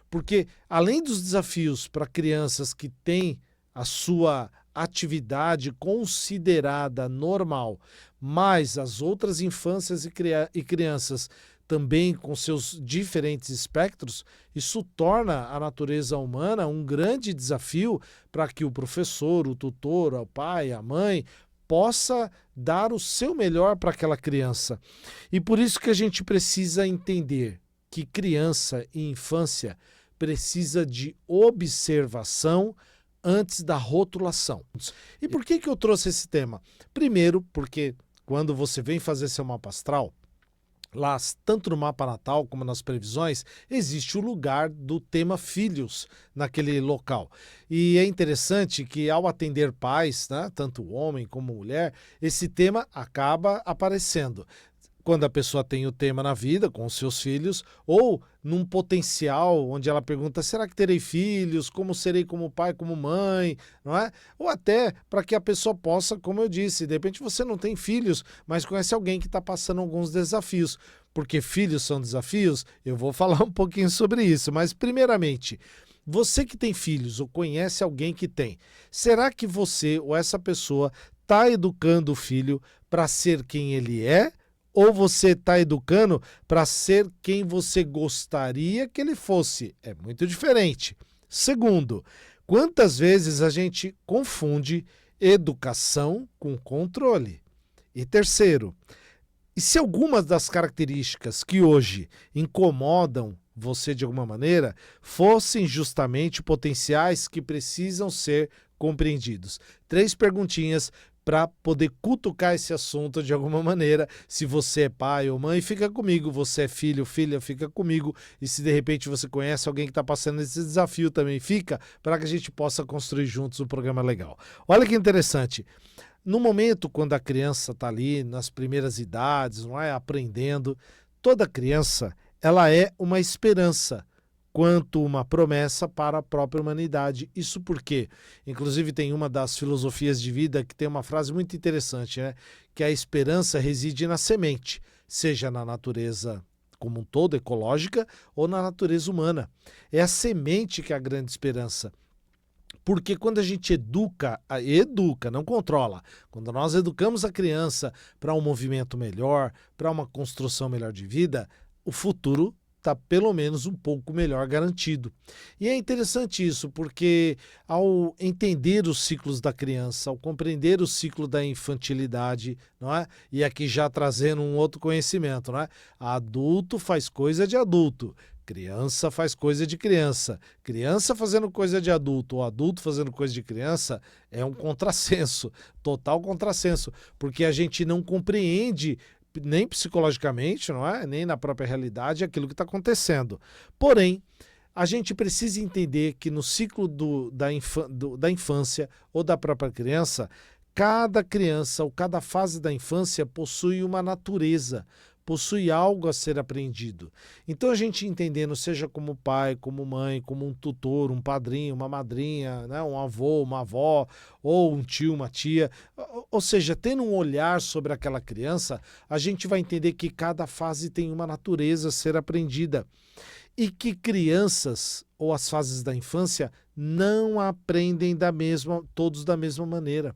Porque além dos desafios para crianças que têm a sua atividade considerada normal, mas as outras infâncias e crianças também com seus diferentes espectros, isso torna a natureza humana um grande desafio para que o professor, o tutor, o pai, a mãe possa dar o seu melhor para aquela criança. E por isso que a gente precisa entender que criança e infância precisa de observação antes da rotulação. E por que eu trouxe esse tema? Primeiro, porque quando você vem fazer seu mapa astral, lá, tanto no mapa natal como nas previsões, existe o lugar do tema filhos naquele local. E é interessante que ao atender pais, né, tanto homem como mulher, esse tema acaba aparecendo. Quando a pessoa tem o tema na vida, com os seus filhos, ou num potencial onde ela pergunta, será que terei filhos? Como serei como pai, como mãe? Não é? Ou até para que a pessoa possa, como eu disse, de repente você não tem filhos, mas conhece alguém que está passando alguns desafios. Porque filhos são desafios? Eu vou falar um pouquinho sobre isso, mas primeiramente, você que tem filhos ou conhece alguém que tem, será que você ou essa pessoa está educando o filho para ser quem ele é? Ou você está educando para ser quem você gostaria que ele fosse? É muito diferente. Segundo, quantas vezes a gente confunde educação com controle? E terceiro, e se algumas das características que hoje incomodam você de alguma maneira fossem justamente potenciais que precisam ser compreendidos? 3 perguntinhas para poder cutucar esse assunto de alguma maneira. Se você é pai ou mãe, fica comigo. Você é filho ou filha, fica comigo. E se de repente você conhece alguém que está passando esse desafio, também fica, para que a gente possa construir juntos um programa legal. Olha que interessante. No momento quando a criança está ali, nas primeiras idades, não é, aprendendo, toda criança ela é uma esperança, quanto uma promessa para a própria humanidade. Isso porque, inclusive, tem uma das filosofias de vida que tem uma frase muito interessante, né? Que a esperança reside na semente, seja na natureza como um todo, ecológica, ou na natureza humana. É a semente que é a grande esperança. Porque quando a gente educa, não controla. Quando nós educamos a criança para um movimento melhor, para uma construção melhor de vida, o futuro está pelo menos um pouco melhor garantido. E é interessante isso, porque ao entender os ciclos da criança, ao compreender o ciclo da infantilidade, não é? E aqui já trazendo um outro conhecimento, não é? Adulto faz coisa de adulto. Criança faz coisa de criança. Criança fazendo coisa de adulto ou adulto fazendo coisa de criança é um contrassenso, total contrassenso, porque a gente não compreende nem psicologicamente, não é? Nem na própria realidade aquilo que está acontecendo. Porém, a gente precisa entender que no ciclo da infância ou da própria criança, cada criança ou cada fase da infância possui uma natureza, possui algo a ser aprendido. Então a gente entendendo, seja como pai, como mãe, como um tutor, um padrinho, uma madrinha, né, um avô, uma avó, ou um tio, uma tia, ou seja, tendo um olhar sobre aquela criança, a gente vai entender que cada fase tem uma natureza a ser aprendida. E que crianças, ou as fases da infância, não aprendem todos da mesma maneira.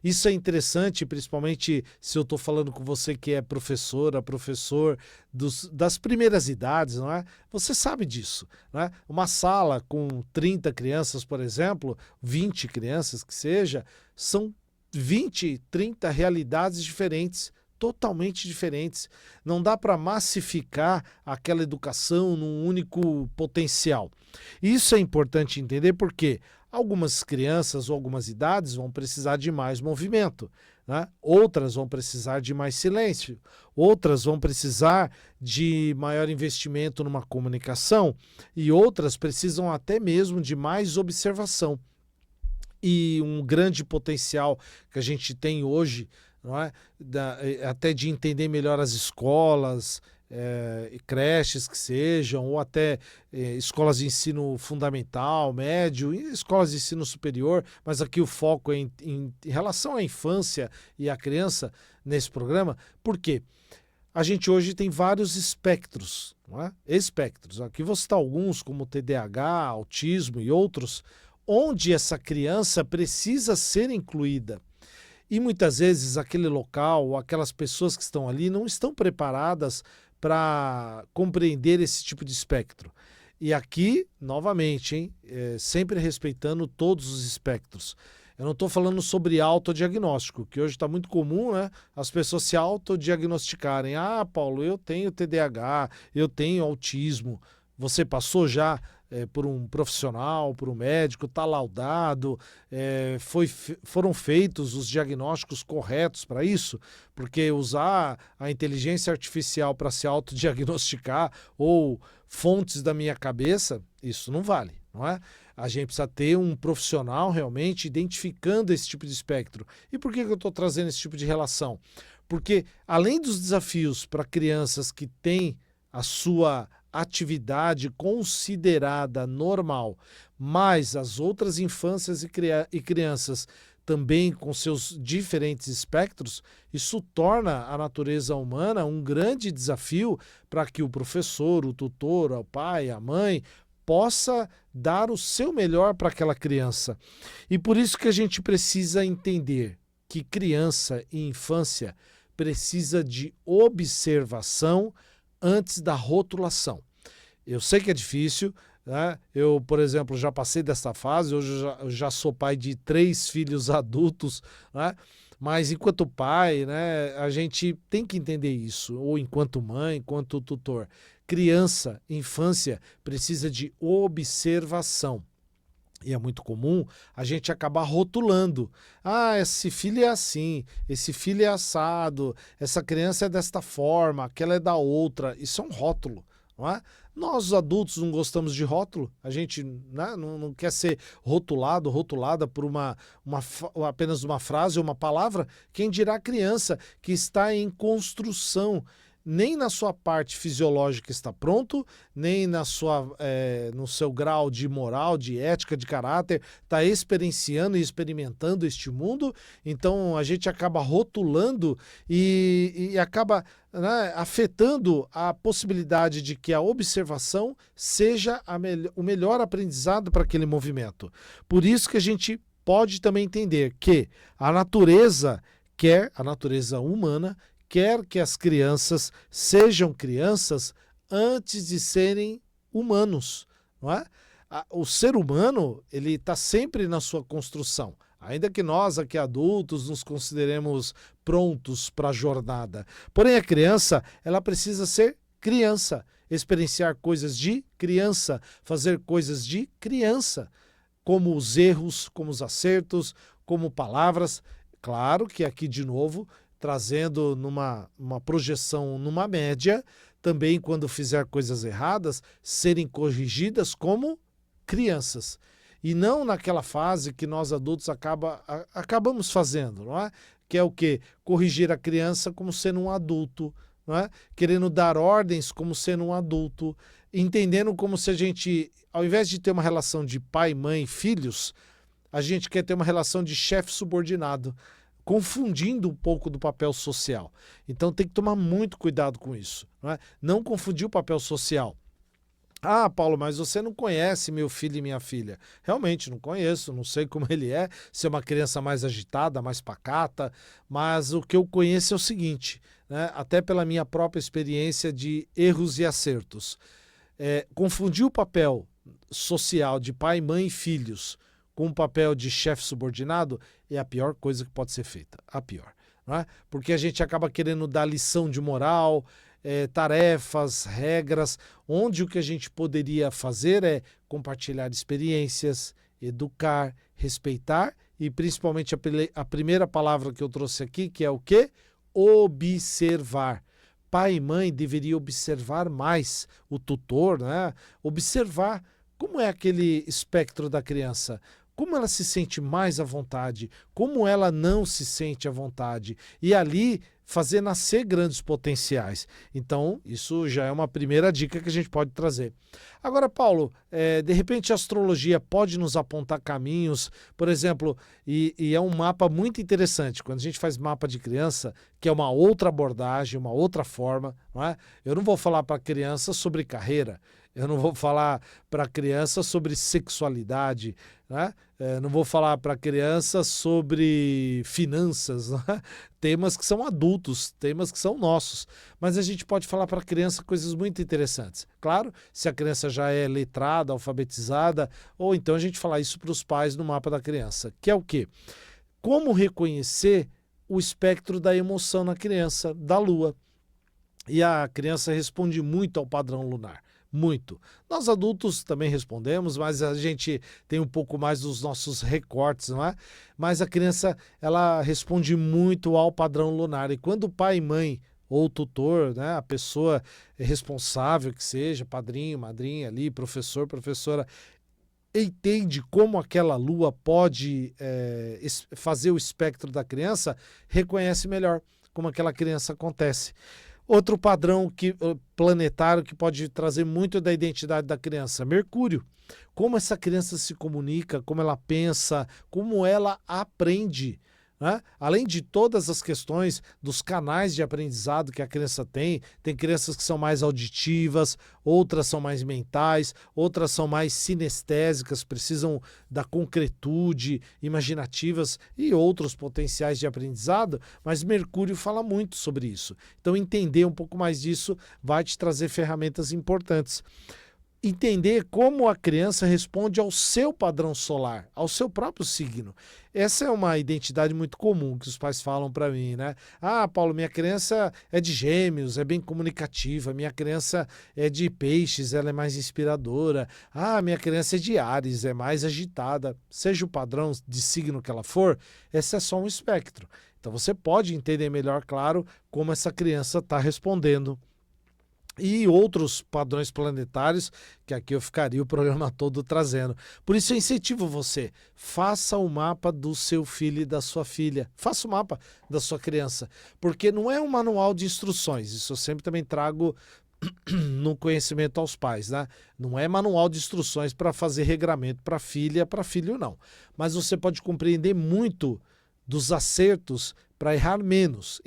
Isso é interessante, principalmente se eu estou falando com você que é professora, professor das primeiras idades, não é? Você sabe disso, não é? Uma sala com 30 crianças, por exemplo, 20 crianças que seja, são 20, 30 realidades diferentes, totalmente diferentes. Não dá para massificar aquela educação num único potencial. Isso é importante entender porque algumas crianças ou algumas idades vão precisar de mais movimento, né? Outras vão precisar de mais silêncio, outras vão precisar de maior investimento numa comunicação e outras precisam até mesmo de mais observação. E um grande potencial que a gente tem hoje, não é? Até de entender melhor as escolas, creches que sejam, ou até escolas de ensino fundamental, médio, e escolas de ensino superior, mas aqui o foco é em relação à infância e à criança nesse programa. Por quê? a gente hoje tem vários espectros, não é? Espectros. Aqui vou citar alguns, como TDAH, autismo e outros, onde essa criança precisa ser incluída. E muitas vezes aquele local, ou aquelas pessoas que estão ali, não estão preparadas para compreender esse tipo de espectro. E aqui, novamente, hein, sempre respeitando todos os espectros. Eu não estou falando sobre autodiagnóstico, que hoje está muito comum, né? As pessoas se autodiagnosticarem. Ah, Paulo, eu tenho TDAH, eu tenho autismo. Você passou já por um profissional, por um médico, está laudado, foram feitos os diagnósticos corretos para isso? Porque usar a inteligência artificial para se autodiagnosticar ou fontes da minha cabeça, isso não vale, não é? A gente precisa ter um profissional realmente identificando esse tipo de espectro. E por que eu estou trazendo esse tipo de relação? Porque além dos desafios para crianças que têm a sua atividade considerada normal, mas as outras infâncias e crianças também com seus diferentes espectros, isso torna a natureza humana um grande desafio para que o professor, o tutor, o pai, a mãe possa dar o seu melhor para aquela criança. E por isso que a gente precisa entender que criança e infância precisa de observação antes da rotulação. Eu sei que é difícil, né? Eu, por exemplo, já passei dessa fase, hoje eu já sou pai de 3 filhos adultos, né? Mas enquanto pai, né, a gente tem que entender isso, ou enquanto mãe, enquanto tutor. Criança, infância, precisa de observação. E é muito comum a gente acabar rotulando. Ah, esse filho é assim, esse filho é assado, essa criança é desta forma, aquela é da outra. Isso é um rótulo, não é? Nós, os adultos, não gostamos de rótulo. A gente, né, não quer ser rotulado, rotulada por apenas uma frase ou uma palavra. Quem dirá a criança que está em construção, nem na sua parte fisiológica está pronto, nem no seu grau de moral, de ética, de caráter, está experienciando e experimentando este mundo. Então a gente acaba rotulando e acaba, né, afetando a possibilidade de que a observação seja o melhor aprendizado para aquele movimento. Por isso que a gente pode também entender que a natureza humana, quer que as crianças sejam crianças antes de serem humanos, não é? O ser humano, ele está sempre na sua construção, ainda que nós aqui adultos nos consideremos prontos para a jornada. Porém, a criança, ela precisa ser criança, experienciar coisas de criança, fazer coisas de criança, como os erros, como os acertos, como palavras. Claro que aqui, de novo, trazendo uma projeção numa média, também quando fizer coisas erradas, serem corrigidas como crianças. E não naquela fase que nós adultos acabamos fazendo, não é? Que é o quê? Corrigir a criança como sendo um adulto, não é? Querendo dar ordens como sendo um adulto, entendendo como se a gente, ao invés de ter uma relação de pai, mãe, filhos, a gente quer ter uma relação de chefe subordinado, confundindo um pouco do papel social. Então tem que tomar muito cuidado com isso, não é? Não confundir o papel social. Ah, Paulo, mas você não conhece meu filho e minha filha. Realmente não conheço, não sei como ele é, se é uma criança mais agitada, mais pacata, mas o que eu conheço é o seguinte, né? Até pela minha própria experiência de erros e acertos. Confundir o papel social de pai, mãe e filhos com o papel de chefe subordinado é a pior coisa que pode ser feita, a pior, não é? Porque a gente acaba querendo dar lição de moral, tarefas, regras, onde o que a gente poderia fazer é compartilhar experiências, educar, respeitar e principalmente a primeira palavra que eu trouxe aqui, que é o quê? Observar. Pai e mãe deveriam observar mais o tutor, né? Observar como é aquele espectro da criança. como ela se sente mais à vontade, como ela não se sente à vontade, e ali fazer nascer grandes potenciais. Então, isso já é uma primeira dica que a gente pode trazer. Agora, Paulo, de repente a astrologia pode nos apontar caminhos, por exemplo, e é um mapa muito interessante, quando a gente faz mapa de criança, que é uma outra abordagem, uma outra forma, não é? Eu não vou falar para a criança sobre carreira, eu não vou falar para a criança sobre sexualidade, né? Não vou falar para a criança sobre finanças, né? Temas que são adultos, temas que são nossos. Mas a gente pode falar para a criança coisas muito interessantes. Claro, se a criança já é letrada, alfabetizada, ou então a gente falar isso para os pais no mapa da criança, que é o quê? Como reconhecer o espectro da emoção na criança, da lua. E a criança responde muito ao padrão lunar. Muito. Nós adultos também respondemos, mas a gente tem um pouco mais dos nossos recortes, não é? Mas a criança, ela responde muito ao padrão lunar. E quando o pai e mãe, ou tutor, né, a pessoa responsável que seja, padrinho, madrinha ali, professor, professora, entende como aquela lua pode fazer o espectro da criança, reconhece melhor como aquela criança acontece. Outro padrão planetário que pode trazer muito da identidade da criança, Mercúrio. Como essa criança se comunica, como ela pensa, como ela aprende. Né? Além de todas as questões dos canais de aprendizado que a criança tem crianças que são mais auditivas, outras são mais mentais, outras são mais sinestésicas, precisam da concretude, imaginativas e outros potenciais de aprendizado, mas Mercúrio fala muito sobre isso. Então entender um pouco mais disso vai te trazer ferramentas importantes. Entender como a criança responde ao seu padrão solar, ao seu próprio signo. Essa é uma identidade muito comum que os pais falam para mim, né? Ah, Paulo, minha criança é de Gêmeos, é bem comunicativa. Minha criança é de Peixes, ela é mais inspiradora. Ah, minha criança é de Áries, é mais agitada. Seja o padrão de signo que ela for, esse é só um espectro. Então você pode entender melhor, claro, como essa criança está respondendo. E outros padrões planetários, que aqui eu ficaria o programa todo trazendo. Por isso eu incentivo você, faça o mapa do seu filho e da sua filha. Faça o mapa da sua criança. Porque não é um manual de instruções, isso eu sempre também trago no conhecimento aos pais, né? Não é manual de instruções para fazer regramento para filha, para filho não. Mas você pode compreender muito dos acertos para errar menos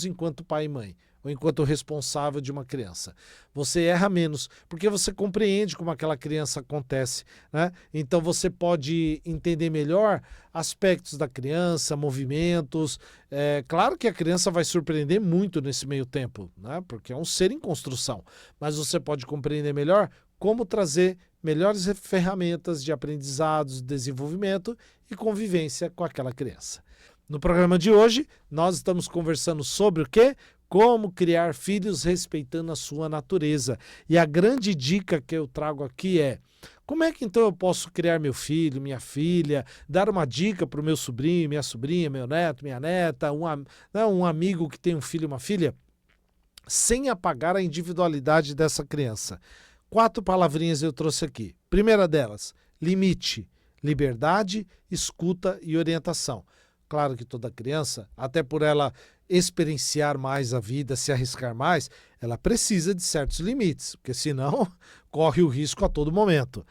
enquanto pai e mãe, ou enquanto responsável de uma criança. Você erra menos, porque você compreende como aquela criança acontece, né? Então você pode entender melhor aspectos da criança, movimentos. Claro que a criança vai surpreender muito nesse meio tempo, né? Porque é um ser em construção, mas você pode compreender melhor como trazer melhores ferramentas de aprendizados, desenvolvimento e convivência com aquela criança. No programa de hoje, nós estamos conversando sobre o quê? Como criar filhos respeitando a sua natureza. E a grande dica que eu trago aqui é: como é que então eu posso criar meu filho, minha filha, dar uma dica para o meu sobrinho, minha sobrinha, meu neto, minha neta, um amigo que tem um filho, uma filha, sem apagar a individualidade dessa criança? 4 palavrinhas eu trouxe aqui. Primeira delas, limite, liberdade, escuta e orientação. Claro que toda criança, até por ela experienciar mais a vida, se arriscar mais, ela precisa de certos limites, porque senão corre o risco a todo momento.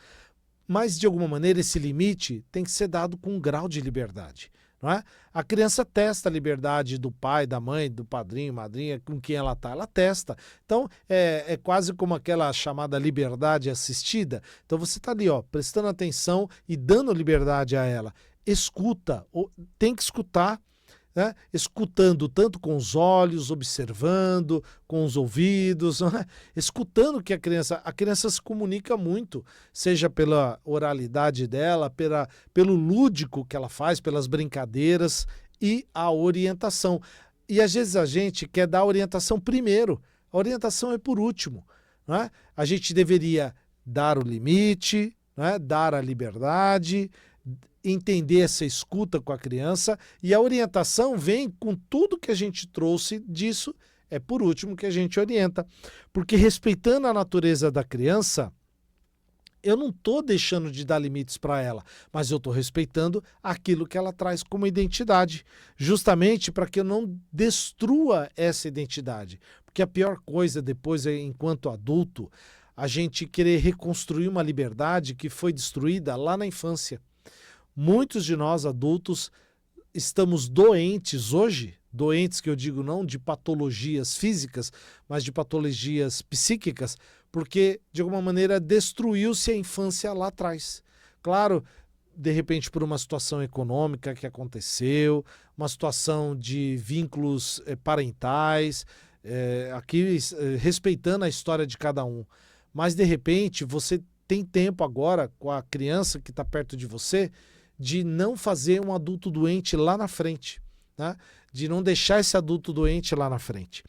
Mas, de alguma maneira, esse limite tem que ser dado com um grau de liberdade. Não é? A criança testa a liberdade do pai, da mãe, do padrinho, madrinha, com quem ela está. Ela testa. Então, é quase como aquela chamada liberdade assistida. Então, você está ali, ó, prestando atenção e dando liberdade a ela. Escuta, tem que escutar, né? Escutando tanto com os olhos, observando, com os ouvidos, né? Escutando que a criança se comunica muito, seja pela oralidade dela, pelo lúdico que ela faz, pelas brincadeiras e a orientação. E às vezes a gente quer dar a orientação primeiro, a orientação é por último, né? A gente deveria dar o limite, né? Dar a liberdade, entender essa escuta com a criança, e a orientação vem com tudo que a gente trouxe disso, é por último que a gente orienta. Porque respeitando a natureza da criança, eu não estou deixando de dar limites para ela, mas eu estou respeitando aquilo que ela traz como identidade, justamente para que eu não destrua essa identidade. Porque a pior coisa depois, enquanto adulto, a gente querer reconstruir uma liberdade que foi destruída lá na infância. Muitos de nós adultos estamos doentes hoje, doentes que eu digo não de patologias físicas, mas de patologias psíquicas, porque de alguma maneira destruiu-se a infância lá atrás. Claro, de repente por uma situação econômica que aconteceu, uma situação de vínculos parentais, aqui respeitando a história de cada um. Mas de repente você tem tempo agora com a criança que está perto de você de não fazer um adulto doente lá na frente, né? De não deixar esse adulto doente lá na frente.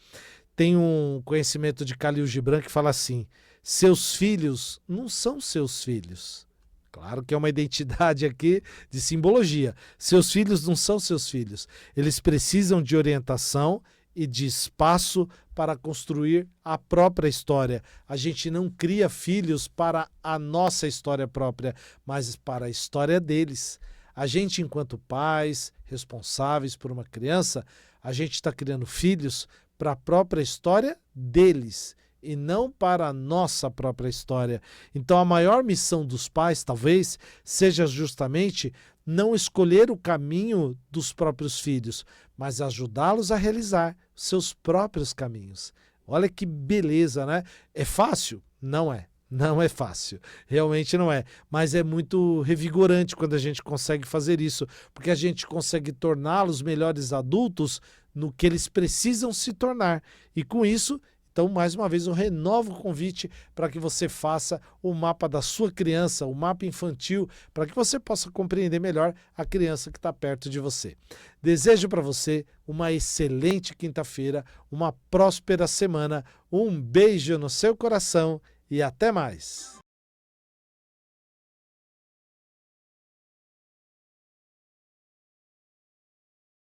Tem um conhecimento de Khalil Gibran que fala assim, seus filhos não são seus filhos. Claro que é uma identidade aqui de simbologia. Seus filhos não são seus filhos. Eles precisam de orientação e de espaço para construir a própria história. A gente não cria filhos para a nossa história própria, mas para a história deles. A gente, enquanto pais responsáveis por uma criança, a gente está criando filhos para a própria história deles e não para a nossa própria história. Então a maior missão dos pais, talvez, seja justamente não escolher o caminho dos próprios filhos, mas ajudá-los a realizar seus próprios caminhos. Olha que beleza, né? É fácil? Não é. Não é fácil, realmente não é, mas é muito revigorante quando a gente consegue fazer isso, porque a gente consegue torná-los melhores adultos no que eles precisam se tornar. E com isso, então, mais uma vez, eu renovo o convite para que você faça o mapa da sua criança, o mapa infantil, para que você possa compreender melhor a criança que está perto de você. Desejo para você uma excelente quinta-feira, uma próspera semana, um beijo no seu coração e até mais!